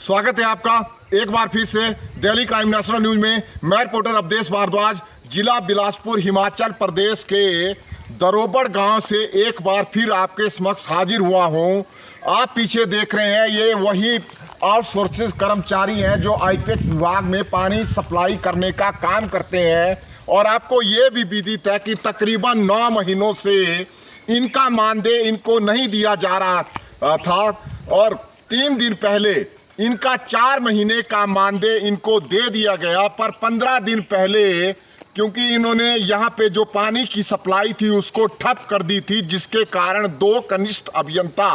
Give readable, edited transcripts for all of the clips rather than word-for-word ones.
स्वागत है आपका एक बार फिर से दिल्ली क्राइम नेशनल न्यूज में। मैं रिपोर्टर अवधेश भारद्वाज जिला बिलासपुर हिमाचल प्रदेश के दरोबड़ गांव से एक बार फिर आपके समक्ष हाजिर हुआ हूं। आप पीछे देख रहे हैं ये वही आउटसोर्सेज कर्मचारी हैं जो आईपीएच विभाग में पानी सप्लाई करने का काम करते हैं। और आपको ये भी विदित है कि तकरीबन 9 महीनों से इनका मानदेय इनको नहीं दिया जा रहा था और 3 दिन पहले इनका 4 महीने का मानदेय इनको दे दिया गया। पर 15 दिन पहले क्योंकि इन्होंने यहाँ पे जो पानी की सप्लाई थी उसको ठप कर दी थी, जिसके कारण 2 कनिष्ठ अभियंता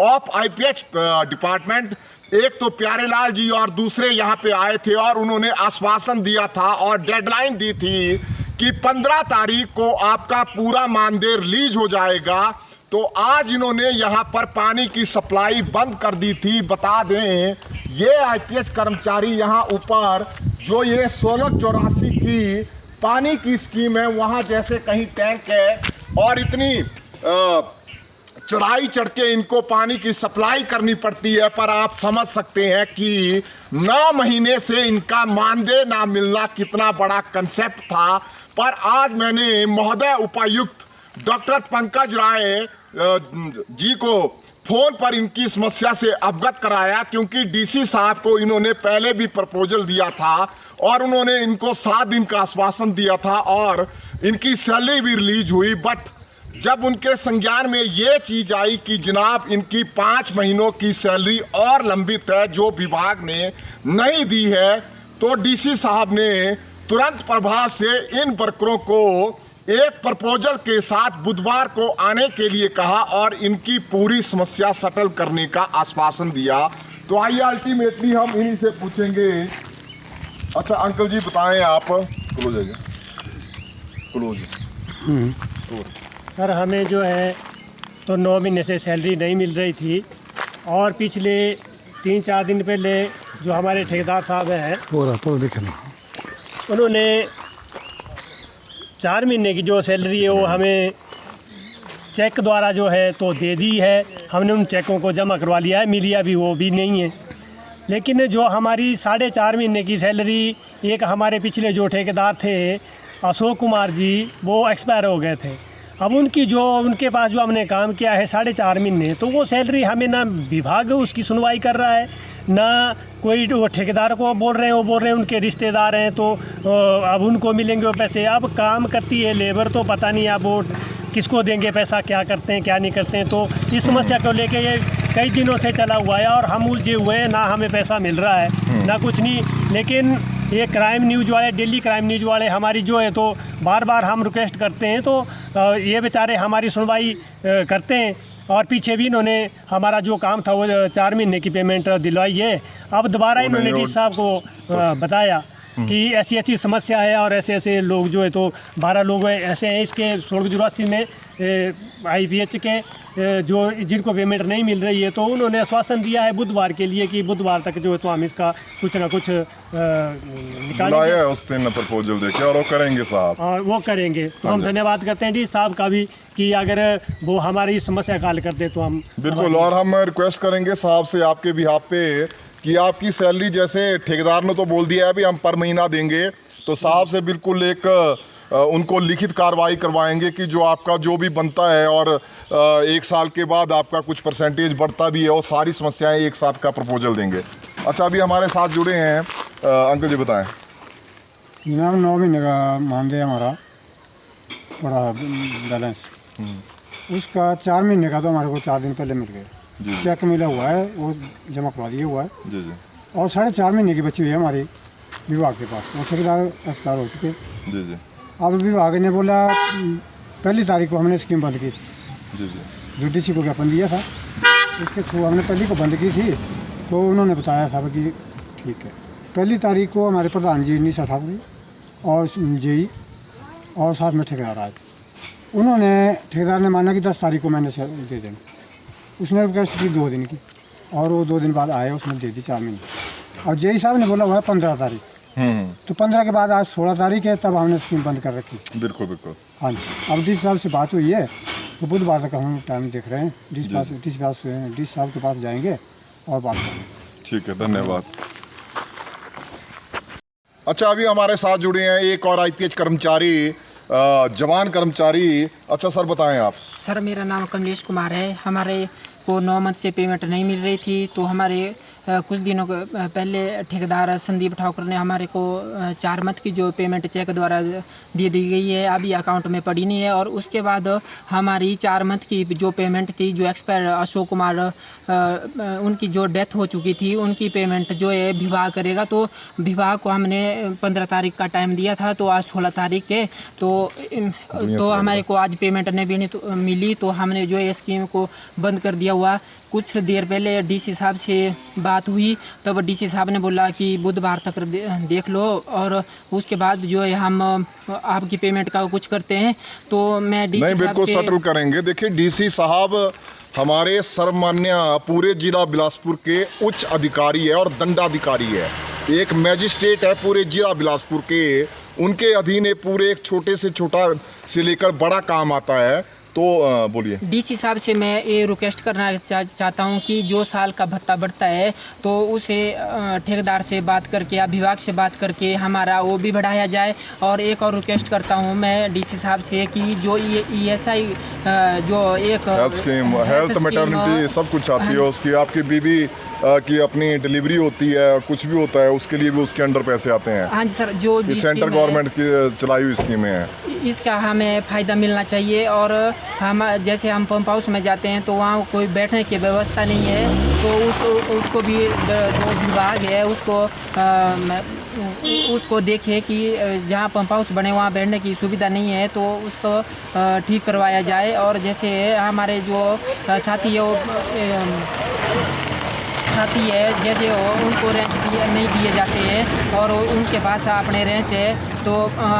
ऑफ आईपीएच डिपार्टमेंट, एक तो प्यारेलाल जी और दूसरे यहाँ पे आए थे और उन्होंने आश्वासन दिया था और डेडलाइन दी थी कि 15 तारीख को आपका पूरा मानदेय रिलीज हो जाएगा। तो आज इन्होंने यहाँ पर पानी की सप्लाई बंद कर दी थी। बता दें ये आईपीएच कर्मचारी यहाँ ऊपर जो ये 1684 की पानी की स्कीम है वहाँ जैसे कहीं टैंक है और इतनी चढ़ाई चढ़ के इनको पानी की सप्लाई करनी पड़ती है। पर आप समझ सकते हैं कि 9 महीने से इनका मानदेय ना मिलना कितना बड़ा कंसेप्ट था। पर आज मैंने महोदय उपायुक्त डॉक्टर पंकज राय जी को फोन पर इनकी समस्या से अवगत कराया, क्योंकि डीसी साहब को इन्होंने पहले भी प्रपोजल दिया था और उन्होंने इनको 7 दिन का आश्वासन दिया था और इनकी सैलरी भी रिलीज हुई। बट जब उनके संज्ञान में ये चीज आई कि जनाब इनकी 5 महीनों की सैलरी और लंबित है जो विभाग ने नहीं दी है, तो डीसी साहब ने तुरंत प्रभाव से इन वर्करों को एक प्रपोजल के साथ बुधवार को आने के लिए कहा और इनकी पूरी समस्या सेटल करने का आश्वासन दिया। तो आइए अल्टीमेटली हम इन्हीं से पूछेंगे। अच्छा अंकल जी बताएं, आप क्लोज है क्लोज। सर हमें जो है तो 9 महीने से सैलरी नहीं मिल रही थी और पिछले 3-4 दिन पहले जो हमारे ठेकेदार साहब हैं उन्होंने 4 महीने की जो सैलरी है वो हमें चेक द्वारा जो है तो दे दी है। हमने उन चेकों को जमा करवा लिया है, मिली अभी वो भी नहीं है। लेकिन जो हमारी 4.5 महीने की सैलरी, एक हमारे पिछले जो ठेकेदार थे अशोक कुमार जी, वो एक्सपायर हो गए थे। अब उनके पास जो हमने काम किया है 4.5 महीने, तो वो सैलरी हमें ना विभाग उसकी सुनवाई कर रहा है, ना कोई वो ठेकेदार को बोल रहे हैं उनके रिश्तेदार हैं तो अब उनको मिलेंगे वो पैसे। अब काम करती है लेबर तो पता नहीं अब वो किसको देंगे पैसा, क्या करते हैं क्या नहीं करते हैं। तो इस समस्या को लेके ये कई दिनों से चला हुआ है और हम उलझे हुए हैं, ना हमें पैसा मिल रहा है ना कुछ नहीं। लेकिन ये क्राइम न्यूज़ वाले, दिल्ली क्राइम न्यूज़ वाले हमारी जो है तो बार बार हम रिक्वेस्ट करते हैं तो ये बेचारे हमारी सुनवाई करते हैं। और पीछे भी इन्होंने हमारा जो काम था वो 4 महीने की पेमेंट दिलवाई है। अब दोबारा इन्होंने डी साहब को बताया कि ऐसी ऐसी समस्या है और ऐसे ऐसे लोग जो है तो 12 लोग ऐसे हैं इसके 1684 में आईपीएच के जो जिनको पेमेंट नहीं मिल रही है। तो उन्होंने आश्वासन दिया है बुधवार के लिए कि बुधवार तक जो है तो हम इसका कुछ ना कुछ निकालेंगे। उस दिन प्रपोजल देके और वो करेंगे साहब, और वो करेंगे। तो हम धन्यवाद करते हैं डी साहब का भी कि अगर वो हमारी समस्या का हल कर दे तो हम बिल्कुल। और हम रिक्वेस्ट करेंगे साहब से आपके बिहाफ पे कि आपकी सैलरी, जैसे ठेकेदार ने तो बोल दिया है भी हम पर महीना देंगे, तो साहब से बिल्कुल एक उनको लिखित कार्रवाई करवाएंगे कि जो आपका जो भी बनता है और 1 साल के बाद आपका कुछ परसेंटेज बढ़ता भी है और सारी समस्याएं एक साथ का प्रपोजल देंगे। अच्छा अभी हमारे साथ जुड़े हैं अंकल जी, बताएं। जनाब 9 महीने का मानदेय हमारा पड़ा बैलेंस, उसका 4 महीने का तो हमारे को 4 दिन पहले मिल गया। चेक मिला हुआ है, वो जमा करवा दिया हुआ है जी जी। और 4.5 महीने की बची हुई है हमारी विभाग के पास, वो ठेकेदार एक्सपायर हो चुके जी जी। अब विभाग ने बोला 1 तारीख को हमने स्कीम बंद की थी जी जी, जो डीसी को ज्ञापन दिया था उसके थ्रू हमने 1 को बंद की थी। तो उन्होंने बताया था कि ठीक है। 1 तारीख को हमारे प्रधान जी निशा ठाकुर और जेई और साथ में ठेकेदार आए। उन्होंने ठेकेदार ने माना कि 10 तारीख को मैंने दे देना। उसने रिक्वेस्ट की 2 दिन की और वो 2 दिन बाद आए, उसने दे दी 4 महीने। और जेई साहब ने बोला हुआ है 15 तारीख, तो 15 के बाद आज 16 तारीख है, तब हमने स्कीम बंद कर रखी। बिल्कुल बिल्कुल। हाँ जी। अब डी साहब से बात हुई है तो बुधवार तक हम टाइम देख रहे हैं। डी साहब के पास जाएंगे और बात करेंगे। ठीक है, धन्यवाद। अच्छा, अभी हमारे साथ जुड़े हैं एक और आईपीएच कर्मचारी, जवान कर्मचारी। अच्छा सर, बताएं आप। सर, मेरा नाम कमलेश कुमार है। हमारे को 9 मंथ से पेमेंट नहीं मिल रही थी, तो हमारे कुछ दिनों पहले ठेकेदार संदीप ठाकुर ने हमारे को 4 मंथ की जो पेमेंट चेक द्वारा दे दी गई है, अभी अकाउंट में पड़ी नहीं है। और उसके बाद हमारी 4 मंथ की जो पेमेंट थी, जो एक्सपायर अशोक कुमार उनकी जो डेथ हो चुकी थी, उनकी पेमेंट जो है विभाग करेगा। तो विभाग को हमने 15 तारीख का टाइम दिया था, तो आज 16 तारीख के तो हमारे को आज पेमेंट नहीं मिली, तो हमने जो है स्कीम को बंद कर दिया हुआ। कुछ देर पहले डीसी साहब से बात हुई, तब डीसी साहब ने बोला कि बुधवार तक देख लो, और उसके बाद जो है हम आपकी पेमेंट का कुछ करते हैं। तो मैं डीसी नहीं, बिल्कुल सेटल करेंगे। देखिए, डीसी साहब हमारे सर्वमान्य पूरे जिला बिलासपुर के उच्च अधिकारी है और दंडाधिकारी है, एक मैजिस्ट्रेट है पूरे जिला बिलासपुर के। उनके अधीन ये पूरे एक छोटे से छोटा से लेकर बड़ा काम आता है। तो बोलिए। डीसी साहब से मैं ये रिक्वेस्ट करना चाहता हूँ कि जो साल का भत्ता बढ़ता है, तो उसे ठेकेदार से बात करके या विभाग से बात करके हमारा वो भी बढ़ाया जाए। और एक और रिक्वेस्ट करता हूँ मैं डीसी साहब से कि जो ESI जो एक हेल्थ स्कीम, हेल्थ मैटरनिटी सब कुछ आती है उसकी, आपकी बीबी की अपनी डिलीवरी होती है, कुछ भी होता है, उसके लिए भी उसके अंडर पैसे आते हैं। हाँ जी सर, जो सेंट्रल गवर्नमेंट की चलाई हुई स्कीमें हैं, इसका हमें फ़ायदा मिलना चाहिए। और हम जैसे हम पंप हाउस में जाते हैं तो वहाँ कोई बैठने की व्यवस्था नहीं है, तो उसको भी जो विभाग है उसको देखे कि जहाँ पंप हाउस बने वहाँ बैठने की सुविधा नहीं है, तो उसको ठीक करवाया जाए। और जैसे हमारे जो साथी है जैसे उनको रेंच नहीं दिए जाते हैं और उनके पास अपने रेंच है, तो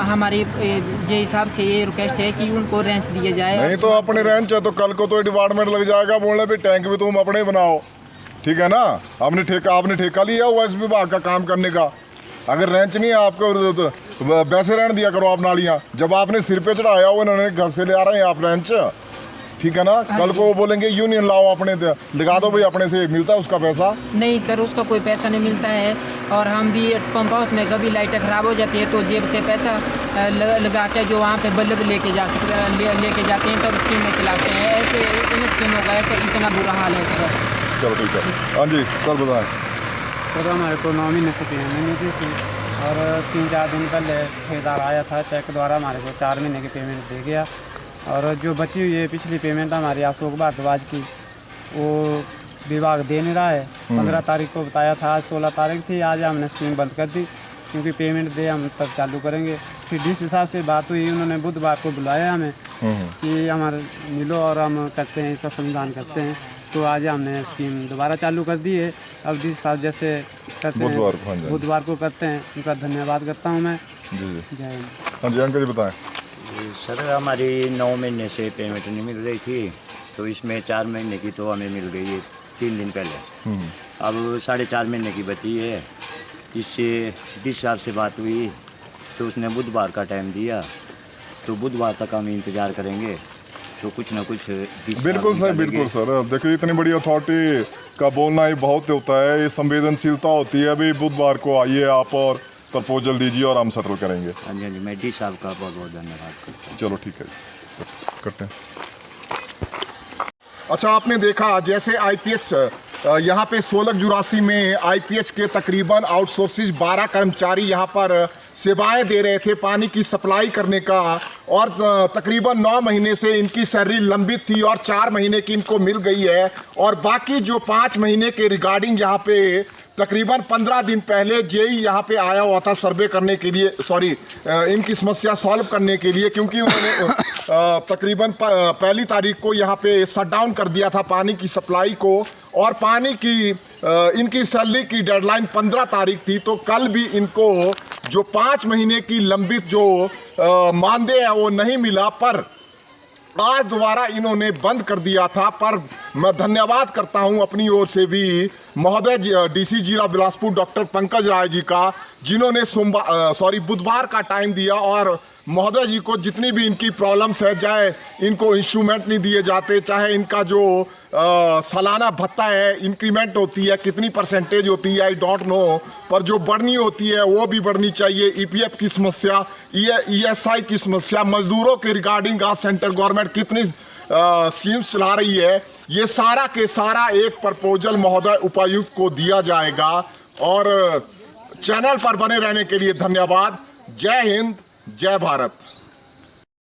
हमारी जे हिसाब से ये रिक्वेस्ट है कि उनको रेंच दिए जाए। नहीं तो अपने रेंच है तो कल को तो डिपार्टमेंट लग जाएगा बोलने भी टैंक भी तुम अपने बनाओ, ठीक है ना। आपने ठेका लिया हुआ इस विभाग का काम करने का। अगर रेंच नहीं है आपको तो वैसे रहने दिया करो आप नालियाँ। जब आपने सिर पे चढ़ाया हुआ, इन्होंने घर से ले आ रहे हैं आप रेंच, ठीक है ना। कल को वो बोलेंगे यूनियन लाओ, अपने लगा दो भाई, अपने से मिलता है उसका पैसा। नहीं सर, उसका कोई पैसा नहीं मिलता है। और हम भी पंप हाउस में कभी लाइटें ख़राब हो जाती है तो जेब से पैसा लगा के जो वहाँ पे बल्ब लेके जाते हैं, तब स्कीम में चलाते हैं। ऐसे इन स्कीमों का ऐसा इतना बुरा हाल है सर। चलो ठीक है। हाँ जी सर, बताएं। सर, हमारे को 9 महीने से पेमेंट नहीं दी थी, और 3-4 दिन पहले ठेकेदार आया था, चेक द्वारा हमारे को 4 महीने की पेमेंट दे गया। और जो बची हुई है पिछली पेमेंट हमारी अशोक भारद्वाज की, वो विभाग दे नहीं रहा है। 15 तारीख को बताया था, आज 16 तारीख थी, आज हमने स्कीम बंद कर दी क्योंकि पेमेंट दे हम तब चालू करेंगे। फिर डीसी साहब से बात हुई, उन्होंने बुधवार को बुलाया हमें कि हमारे मिलो और हम करते हैं, इसका समाधान करते हैं। तो आज हमने स्कीम दोबारा चालू कर दी है। अब डीसी साहब जैसे करते हैं बुधवार को करते हैं, उनका धन्यवाद करता हूँ मैं। जय हिंद। हाँ जी अंकल जी बताएं। सर, हमारी 9 महीने से पेमेंट नहीं मिल रही थी, तो इसमें 4 महीने की तो हमें मिल गई है 3 दिन पहले। अब 4.5 महीने की बची है। इससे डीसी साहब से बात हुई तो उसने बुधवार का टाइम दिया, तो बुधवार तक हम इंतज़ार करेंगे, तो कुछ ना कुछ। बिल्कुल सर, बिल्कुल सर। देखिए, इतनी बड़ी अथॉरिटी का बोलना ही बहुत होता है, ये संवेदनशीलता होती है। अभी बुधवार को आइए आप और प्रपोजल दीजिए और हम सेटल करेंगे। हाँ जी, मैं डी साहब का बहुत बहुत धन्यवाद करता हूँ। चलो ठीक है, करते हैं। अच्छा, आपने देखा जैसे आईपीएच यहाँ पे 1684 में आईपीएच के तकरीबन आउटसोर्सिस 12 कर्मचारी यहाँ पर सेवाएं दे रहे थे पानी की सप्लाई करने का, और तकरीबन 9 महीने से इनकी सैलरी लंबित थी और 4 महीने की इनको मिल गई है। और बाकी जो 5 महीने के रिगार्डिंग यहाँ पे तकरीबन 15 दिन पहले जेई यहाँ पे आया हुआ था सर्वे करने के लिए, इनकी समस्या सॉल्व करने के लिए, क्योंकि उन्होंने तकरीबन 1 तारीख को यहाँ पे शट डाउन कर दिया था पानी की सप्लाई को, और पानी की इनकी सैलरी की डेडलाइन 15 तारीख थी। तो कल भी इनको जो 5 महीने की लंबित जो मानदेय है वो नहीं मिला, पर आज दोबारा इन्होंने बंद कर दिया था। पर मैं धन्यवाद करता हूं अपनी ओर से भी महोदय डीसी जिला बिलासपुर डॉक्टर पंकज राय जी का, जिन्होंने बुधवार का टाइम दिया और महोदय जी को जितनी भी इनकी प्रॉब्लम्स है, चाहे इनको इंस्ट्रूमेंट नहीं दिए जाते, चाहे इनका जो सालाना भत्ता है, इंक्रीमेंट होती है, कितनी परसेंटेज होती है आई डोंट नो, पर जो बढ़नी होती है वो भी बढ़नी चाहिए। ईपीएफ की समस्या, ईएसआई की समस्या, मजदूरों के रिगार्डिंग आज सेंट्रल गवर्नमेंट कितनी स्कीम्स चला रही है, ये सारा के सारा एक प्रपोजल महोदय उपायुक्त को दिया जाएगा। और चैनल पर बने रहने के लिए धन्यवाद। जय हिंद, जय भारत।